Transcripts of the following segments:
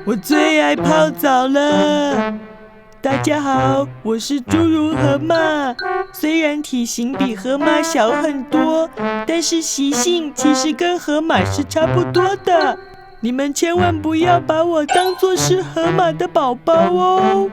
我最爱泡澡了。大家好，我是侏儒河马。虽然体型比河马小很多，但是习性其实跟河马是差不多的。你们千万不要把我当作是河马的宝宝哦。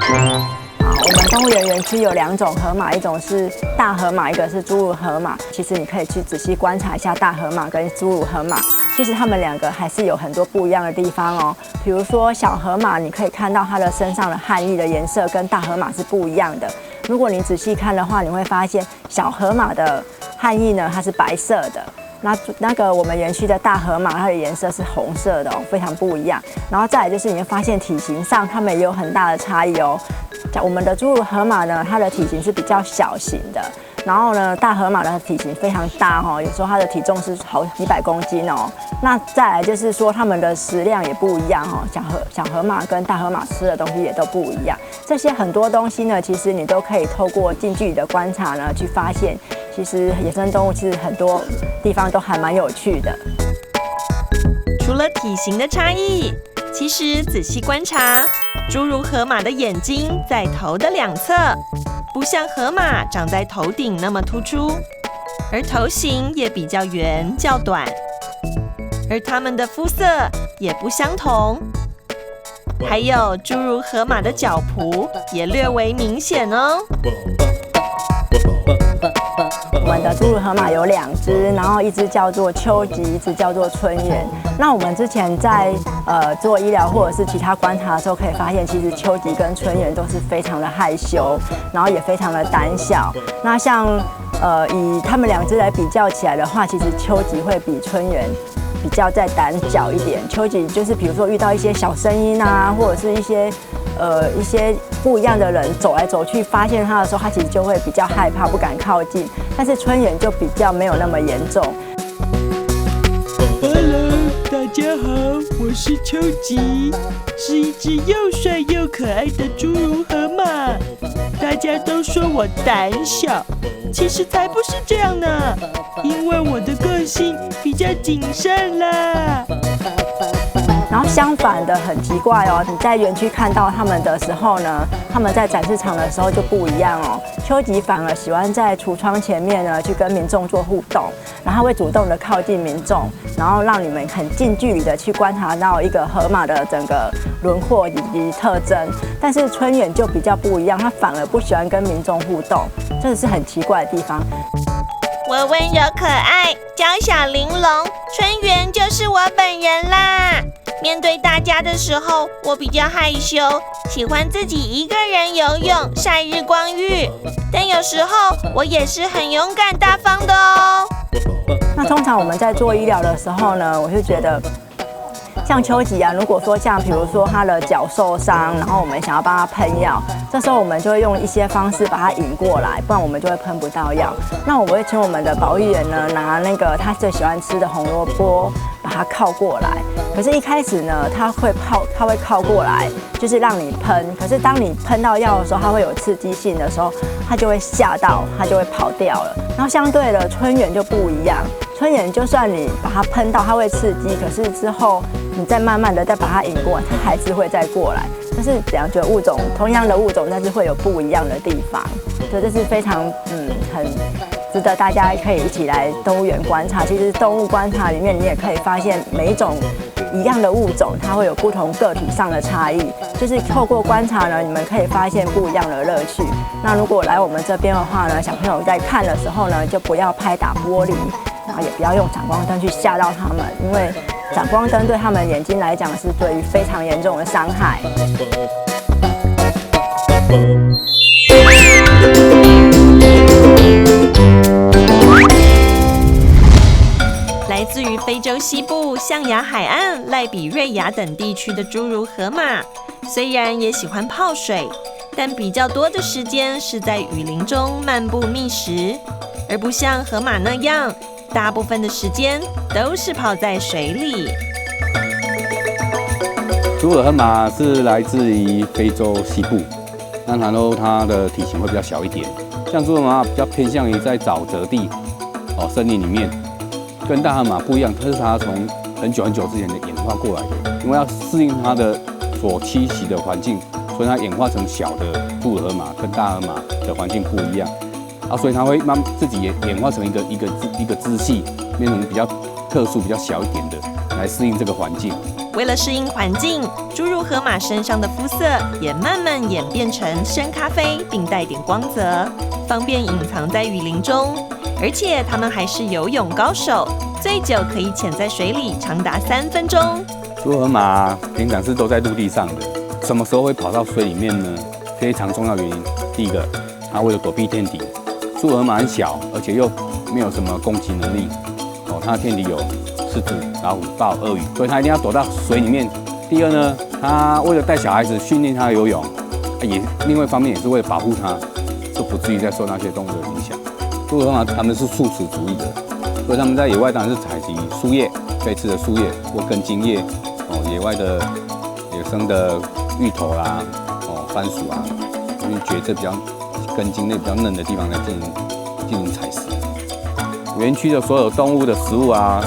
我们动物园园区有2种河马，一种是大河马，一个是侏儒河马。其实你可以去仔细观察一下大河马跟侏儒河马，其实它们2个还是有很多不一样的地方哦。比如说小河马，你可以看到它的身上的汗液的颜色跟大河马是不一样的。如果你仔细看的话，你会发现小河马的汗液呢，它是白色的。那个我们园区的大河马，它的颜色是红色的哦，非常不一样。然后再来就是你会发现体型上它们也有很大的差异哦。我们的侏儒河马呢，它的体型是比较小型的，然后呢，大河马的体型非常大哦，有时候它的体重是好几百公斤哦。那再来就是说，它们的食量也不一样哦，小河马跟大河马吃的东西也都不一样。这些很多东西呢，其实你都可以透过近距离的观察呢，去发现，其实野生动物其实很多地方都还蛮有趣的。除了体型的差异，其实仔细观察，侏儒河马的眼睛在头的2侧，不像河马长在头顶那么突出，而头型也比较圆较短，而它们的肤色也不相同，还有侏儒河马的脚蹼也略为明显哦。我们的侏儒河马有2只，然后一只叫做秋吉，一只叫做春元。那我们之前在做医疗或者是其他观察的时候，可以发现，其实秋吉跟春元都是非常的害羞，然后也非常的胆小。那像以他们2只来比较起来的话，其实秋吉会比春元比较再胆小一点。秋吉就是比如说遇到一些小声音啊，或者是一些不一样的人走来走去，发现他的时候，他其实就会比较害怕，不敢靠近。但是春元就比较没有那么严重。Hello， 大家好，我是秋吉，是一只又帅又可爱的侏儒河马。大家都说我胆小，其实才不是这样呢，因为我的个性比较谨慎啦。然后相反的很奇怪哦，你在园区看到他们的时候呢，他们在展示场的时候就不一样哦。秋吉反而喜欢在橱窗前面呢去跟民众做互动，然后会主动的靠近民众，然后让你们很近距离的去观察到一个河马的整个轮廓以及特征。但是春元就比较不一样，他反而不喜欢跟民众互动，这是很奇怪的地方。我温柔可爱，娇小玲珑，春元就是我本人啦。面对大家的时候，我比较害羞，喜欢自己一个人游泳晒日光浴。但有时候我也是很勇敢大方的哦。那通常我们在做医疗的时候呢，我就觉得像秋吉啊，如果说像比如说他的脚受伤，然后我们想要帮他喷药，这时候我们就会用一些方式把他引过来，不然我们就会喷不到药。那我会请我们的保育员呢，拿那个他最喜欢吃的红萝卜，把它靠过来。可是，一开始呢，他会靠过来，就是让你喷。可是，当你喷到药的时候，它会有刺激性的时候，它就会吓到，它就会跑掉了。然后，相对的，春元就不一样。春元就算你把它喷到，它会刺激，可是之后你再慢慢的再把它引过来，它还是会再过来。这是2个物种，同样的物种，但是会有不一样的地方。所以这是非常很值得大家可以一起来动物园观察。其实动物观察里面，你也可以发现每一种一样的物种，它会有不同个体上的差异。就是透过观察呢，你们可以发现不一样的乐趣。那如果来我们这边的话呢，小朋友在看的时候呢，就不要拍打玻璃，然后也不要用闪光灯去吓到他们，因为闪光灯对他们眼睛来讲是对于非常严重的伤害。来自于非洲西部象牙海岸、赖比瑞亚等地区的侏儒河马，虽然也喜欢泡水，但比较多的时间是在雨林中漫步觅食，而不像河马那样，大部分的时间都是泡在水里。侏儒河马是来自于非洲西部，那然后它的体型会比较小一点。像侏儒河马比较偏向于在沼泽地、森林里面，跟大河马不一样，它从很久之前的演化过来的，因为要适应它的所栖息的环境，所以它演化成小的侏儒河马跟大河马的环境不一样啊，所以它会自己演化成一个支系，变成比较特殊、比较小一点的，来适应这个环境。为了适应环境，侏儒河马身上的肤色也慢慢演变成深咖啡，并带点光泽，方便隐藏在雨林中。而且它们还是游泳高手，最久可以潜在水里长达3分钟。侏儒河马平常是都在陆地上的，什么时候会跑到水里面呢？非常重要原因，第一个，它为了躲避天敌。侏儒河马很小，而且又没有什么攻击能力。它的天敌有狮子、老虎、豹、鳄鱼，所以它一定要躲到水里面。第二呢，它为了带小孩子训练它游泳，也另外一方面也是为了保护它，就不至于再受那些动物的影响。侏儒河马它们是素食主义的，所以它们在野外当然是采集树叶，可以吃的树叶或根茎叶，野外的野生的芋头啦，番薯啊，因为觉得比较根茎类比较嫩的地方来进行采食。园区的所有动物的食物啊，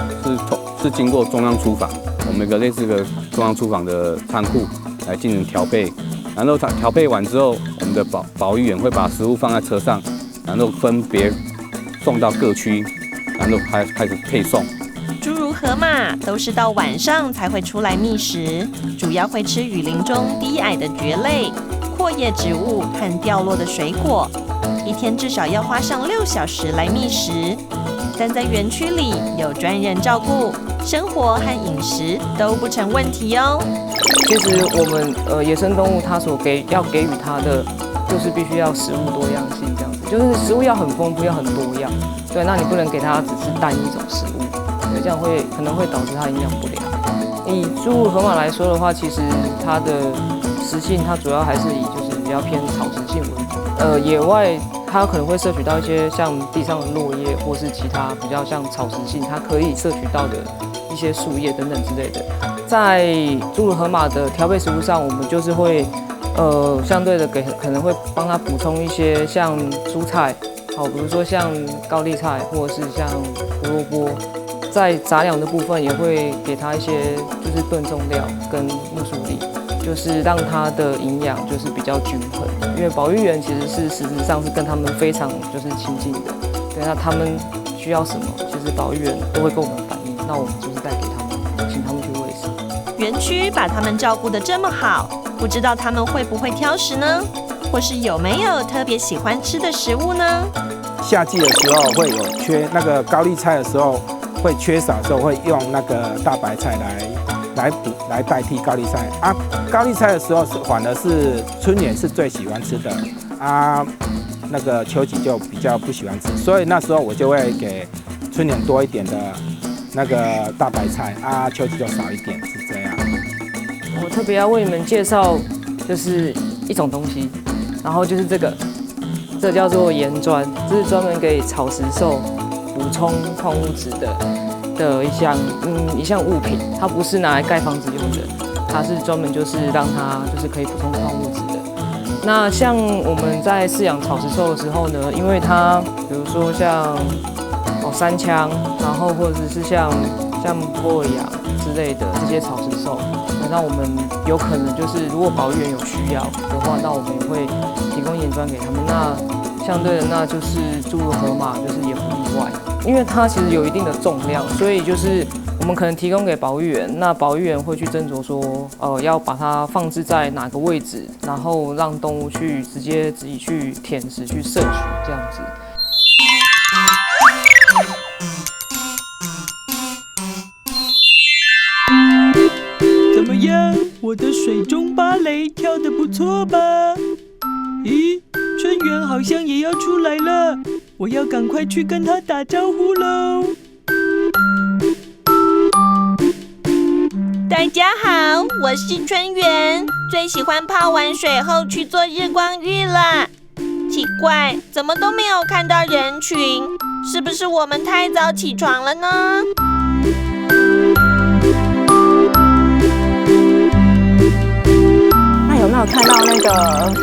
是经过中央厨房，我们有个类似的中央厨房的仓库来进行调配，然后调配完之后，我们的保育员会把食物放在车上，然后分别送到各区，然后开始配送。侏儒河马都是到晚上才会出来觅食，主要会吃雨林中低矮的蕨类、阔叶植物和掉落的水果，一天至少要花上6小时来觅食。但在园区里有专人照顾，生活和饮食都不成问题哦。其实我们野生动物它要给予它的，就是必须要食物多样性这样子，就是食物要很丰富，要很多样。对，那你不能给它只是单一种食物，对，这样可能会导致它营养不良。以侏儒河马来说的话，其实它的食性它主要还是以就是比较偏草食性为主。野外它可能会摄取到一些像地上的落叶，或是其他比较像草食性，它可以摄取到的一些树叶等等之类的。在侏儒河马的调配食物上，我们就是会相对的可能会帮它补充一些像蔬菜，比如说像高丽菜或者是像胡萝卜。在杂粮的部分也会给它一些就是炖种料跟木薯粒，就是让它的营养就是比较均衡。因为保育员其实是实质上是跟他们非常就是亲近的，对，那他们需要什么，其实保育员都会跟我们反映，那我们就是带给他们，请他们去喂食。园区把他们照顾得这么好，不知道他们会不会挑食呢？或是有没有特别喜欢吃的食物呢？夏季的时候会有缺那个高丽菜的时候。会缺少的时候会用那个大白菜来代替高丽菜啊。高丽菜的时候反而是春园是最喜欢吃的啊，那个秋季就比较不喜欢吃，所以那时候我就会给春园多一点的那个大白菜啊，秋季就少一点，是这样。我特别要为你们介绍就是一种东西，然后就是这叫做盐砖，这是专门给草食兽补充矿物质的一项物品，它不是拿来盖房子用的，它是专门就是让它就是可以补充矿物质的。那像我们在饲养草食兽的时候呢，因为它比如说像山羌，然后或者是像波尔羊之类的这些草食兽，那我们有可能就是如果保育员有需要的话，那我们也会提供盐砖给他们。那相对的，那就是侏儒河马就是也不例外，因为它其实有一定的重量，所以就是我们可能提供给保育员，那保育员会去斟酌说，要把它放置在哪个位置，然后让动物去直接自己去舔食、去摄取这样子。怎么样？我的水中芭蕾跳得不错吧？咦，春园好像也要出来了，我要赶快去跟他打招呼喽。大家好，我是春园，最喜欢泡完水后去做日光浴了。奇怪，怎么都没有看到人群？是不是我们太早起床了呢？那有没有看到那个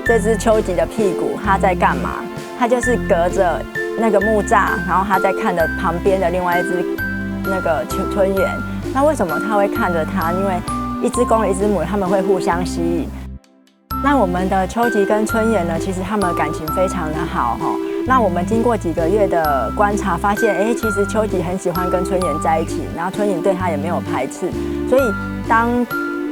这只秋吉的屁股？它在干嘛？它就是隔着那个木栅，然后它在看着旁边的另外一那个春园。那为什么它会看着它？因为一只公一只母，它们会互相吸引。那我们的秋吉跟春园呢，其实他们感情非常的好哈。那我们经过几个月的观察，发现其实秋吉很喜欢跟春园在一起，然后春园对它也没有排斥。所以当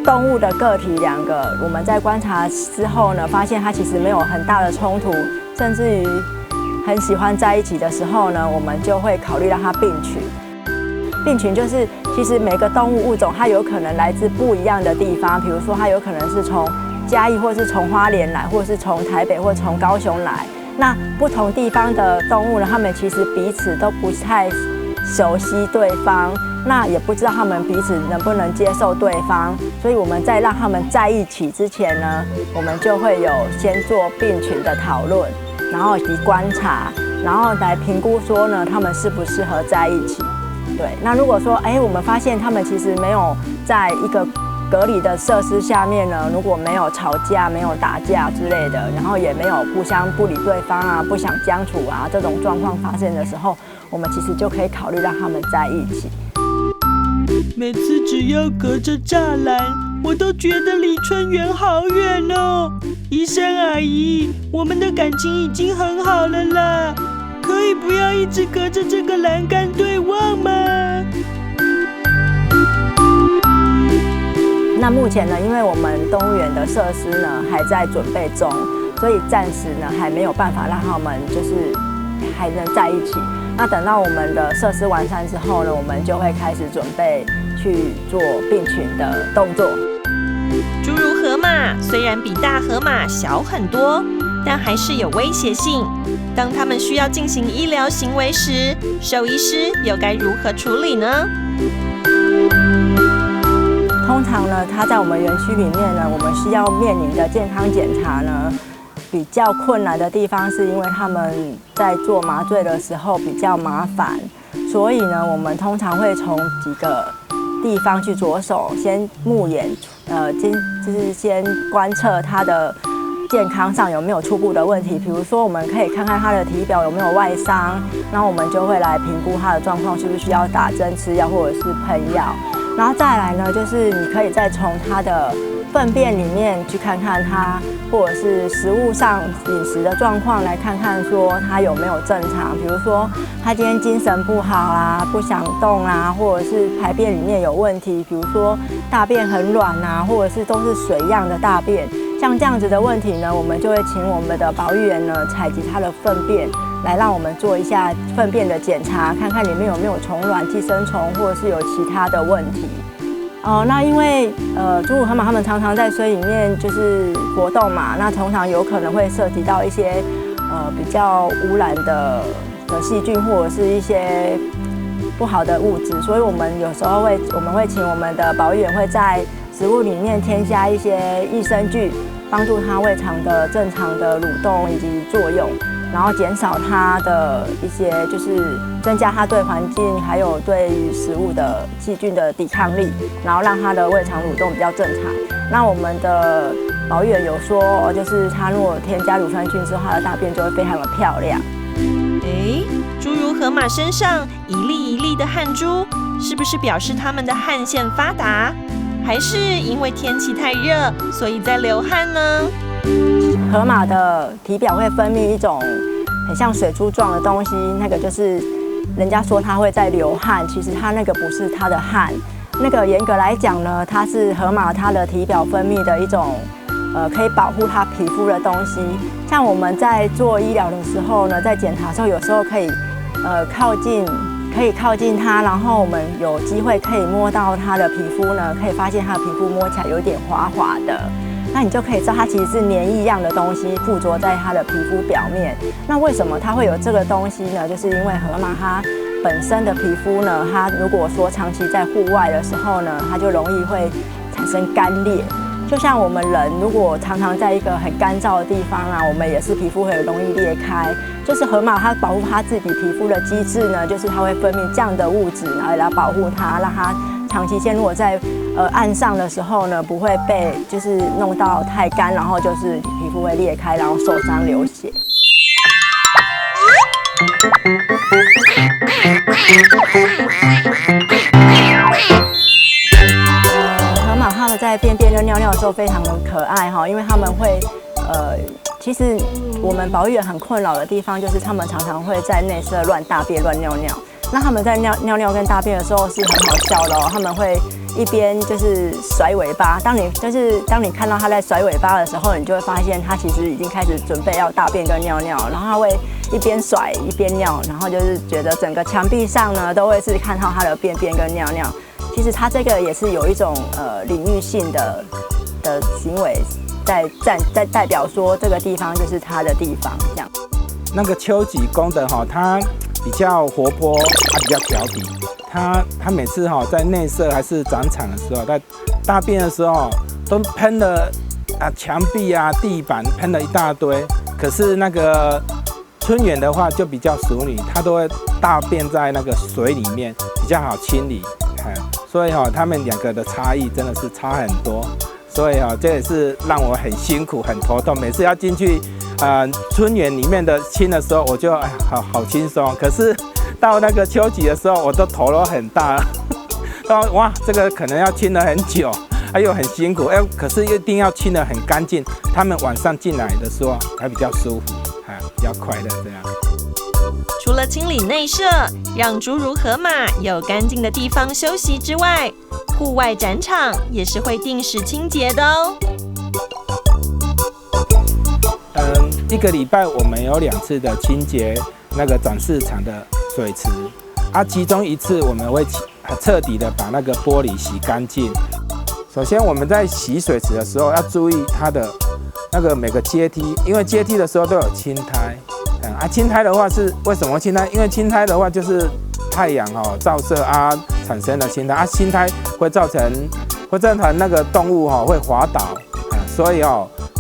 动物的个体两个，我们在观察之后呢，发现它其实没有很大的冲突，甚至于很喜欢在一起的时候呢，我们就会考虑让它并群。并群就是其实每个动物物种它有可能来自不一样的地方，比如说它有可能是从嘉义，或是从花莲来，或是从台北或从高雄来。那不同地方的动物呢，它们其实彼此都不太熟悉对方，那也不知道他们彼此能不能接受对方。所以我们在让他们在一起之前呢，我们就会有先做并群的讨论，然后以及观察，然后来评估说呢，他们适不适合在一起。对，那如果说我们发现他们其实没有在一个隔离的设施下面呢，如果没有吵架、没有打架之类的，然后也没有互相不理对方啊、不想相处啊这种状况发生的时候，我们其实就可以考虑让他们在一起。每次只要隔着栅栏，我都觉得离春园好远哦。医生阿姨，我们的感情已经很好了啦，可以不要一直隔着这个栏杆对望吗？那目前呢，因为我们动物园的设施呢还在准备中，所以暂时呢还没有办法让他们就是还能在一起。那等到我们的设施完善之后呢，我们就会开始准备去做并群的动作。侏儒河马虽然比大河马小很多，但还是有威胁性。当它们需要进行医疗行为时，兽医师又该如何处理呢？通常呢，它在我们园区里面呢，我们需要面临的健康检查呢，比较困难的地方是因为他们在做麻醉的时候比较麻烦，所以呢，我们通常会从几个地方去着手，先目眼，就是先观测它的健康上有没有初步的问题，比如说我们可以看看它的体表有没有外伤，然后我们就会来评估它的状况，是不是需要打针吃药或者是喷药。然后再来呢，就是你可以再从它的粪便里面去看看它，或者是食物上饮食的状况来看看说它有没有正常，比如说它今天精神不好啦，不想动啦，或者是排便里面有问题，比如说大便很软啊，或者是都是水样的大便，像这样子的问题呢，我们就会请我们的保育员呢采集它的粪便，来让我们做一下粪便的检查，看看里面有没有虫卵、寄生虫，或者是有其他的问题。那因为侏儒河马它们常常在水里面就是活动嘛，那通常有可能会涉及到一些比较污染的细菌或者是一些不好的物质，所以我们有时候会请我们的保育员会在食物里面添加一些益生菌，帮助它胃肠的正常的蠕动以及作用，然后减少它的一些就是增加它对环境还有对于食物的细菌的抵抗力，然后让它的胃肠蠕动比较正常。那我们的保育员有说，就是它如果添加乳酸菌之后，它的大便就会非常的漂亮。侏儒河马身上一粒一粒的汗珠，是不是表示它们的汗腺发达？还是因为天气太热，所以在流汗呢？河马的体表会分泌一种很像水珠状的东西，那个就是人家说它会在流汗，其实它那个不是它的汗，那个严格来讲呢，它是河马它的体表分泌的一种可以保护它皮肤的东西。像我们在做医疗的时候呢，在检查的时候，有时候可以靠近它，然后我们有机会可以摸到它的皮肤呢，可以发现它的皮肤摸起来有点滑滑的，那你就可以知道它其实是粘液一样的东西附着在它的皮肤表面。那为什么它会有这个东西呢？就是因为河马它本身的皮肤呢，它如果说长期在户外的时候呢，它就容易会产生干裂。就像我们人如果常常在一个很干燥的地方啊，我们也是皮肤会容易裂开。就是河马它保护它自己皮肤的机制呢，就是它会分泌这样的物质，然后来保护它，让它长期间如果在岸上的时候呢，不会被就是弄到太干，然后就是皮肤会裂开，然后受伤流血。在便便跟尿尿的时候非常的可爱哈，因为他们会其实我们保育员很困扰的地方就是他们常常会在内舍乱大便乱尿尿。那他们在尿尿跟大便的时候是很好笑的哦，他们会一边就是甩尾巴。当你看到他在甩尾巴的时候，你就会发现他其实已经开始准备要大便跟尿尿，然后他会一边甩一边尿，然后就是觉得整个墙壁上呢都会是看到他的便便跟尿尿。其实他这个也是有一种领域性的行为，在代表说这个地方就是他的地方这样。那个秋吉公的哈，它比较活泼，它比较调皮。它每次哈在内舍还是展场的时候，在大便的时候都喷了墙壁啊、地板喷了一大堆。可是那个春园的话就比较淑女，它都会大便在那个水里面，比较好清理。所以哈，他们两个的差异真的是差很多。所以哈，这也是让我很辛苦、很头痛。每次要进去春园里面的清的时候，我就好轻松。可是到那个秋季的时候，我都头都很大，哇，这个可能要清了很久，又很辛苦，可是一定要清得很干净，他们晚上进来的时候还比较舒服，比较快乐这样。除了清理内舍，让侏儒河马有干净的地方休息之外，户外展场也是会定时清洁的哦。一个礼拜我们有2次的清洁那个展示场的水池，其中一次我们会彻底的把那个玻璃洗干净。首先我们在洗水池的时候要注意它的那个每个阶梯，因为阶梯的时候都有青苔。青苔的话是为什么青苔？因为青苔的话就是太阳照射产生的青苔，青苔会造成那个动物会滑倒，所以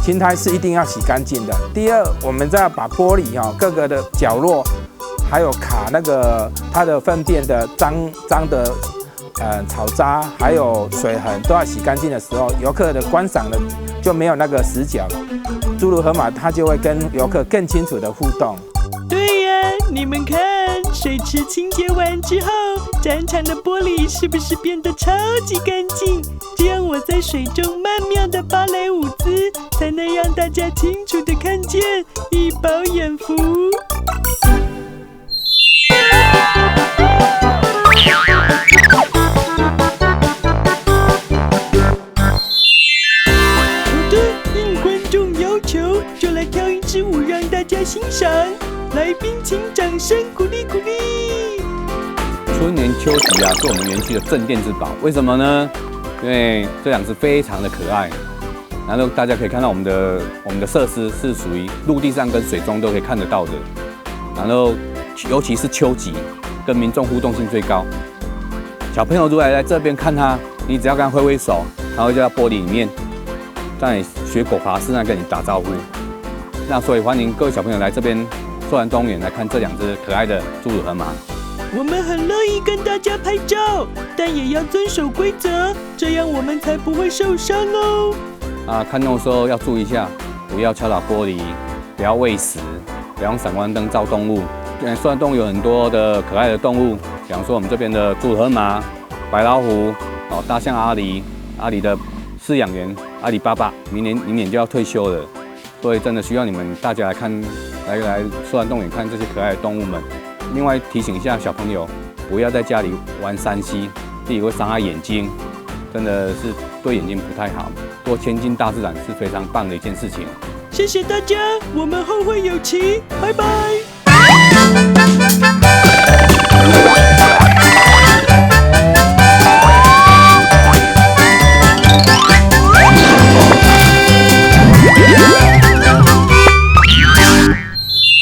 青苔是一定要洗干净的。第二，我们再要把玻璃各个的角落，还有卡那个它的粪便的脏的草渣，还有水痕都要洗干净的时候，游客的观赏的就没有那个死角。侏儒河马它就会跟游客更清楚的互动。对呀，你们看，水池清洁完之后，展场的玻璃是不是变得超级干净？这样我在水中曼妙的芭蕾舞姿，才能让大家清楚的看见，一饱眼福。好的，应观众要求，就来跳一支舞让大家欣赏。来宾请掌声鼓励鼓励。春园秋吉是我们园区的镇店之宝，为什么呢？因为这2只非常的可爱，然后大家可以看到我们的设施是属于陆地上跟水中都可以看得到的，然后尤其是秋吉，跟民众互动性最高。小朋友如果来这边看它，你只要跟它挥挥手，它会在玻璃里面，在学狗爬式那跟你打招呼。那所以欢迎各位小朋友来这边寿山动物园来看这2只可爱的侏儒河马。我们很乐意跟大家拍照，但也要遵守规则，这样我们才不会受伤哦。看动物的时候要注意一下，不要敲打玻璃，不要喂食，不要用闪光灯照动物。寿山动物有很多的可爱的动物，比方说我们这边的侏儒河马、白老虎、大象阿狸的饲养员阿里巴巴，明年就要退休了，所以真的需要你们大家来寿山动物园看这些可爱的动物们。另外提醒一下小朋友，不要在家里玩3C，第一会伤害眼睛，真的是对眼睛不太好。多亲近大自然是非常棒的一件事情。谢谢大家，我们后会有期，拜拜。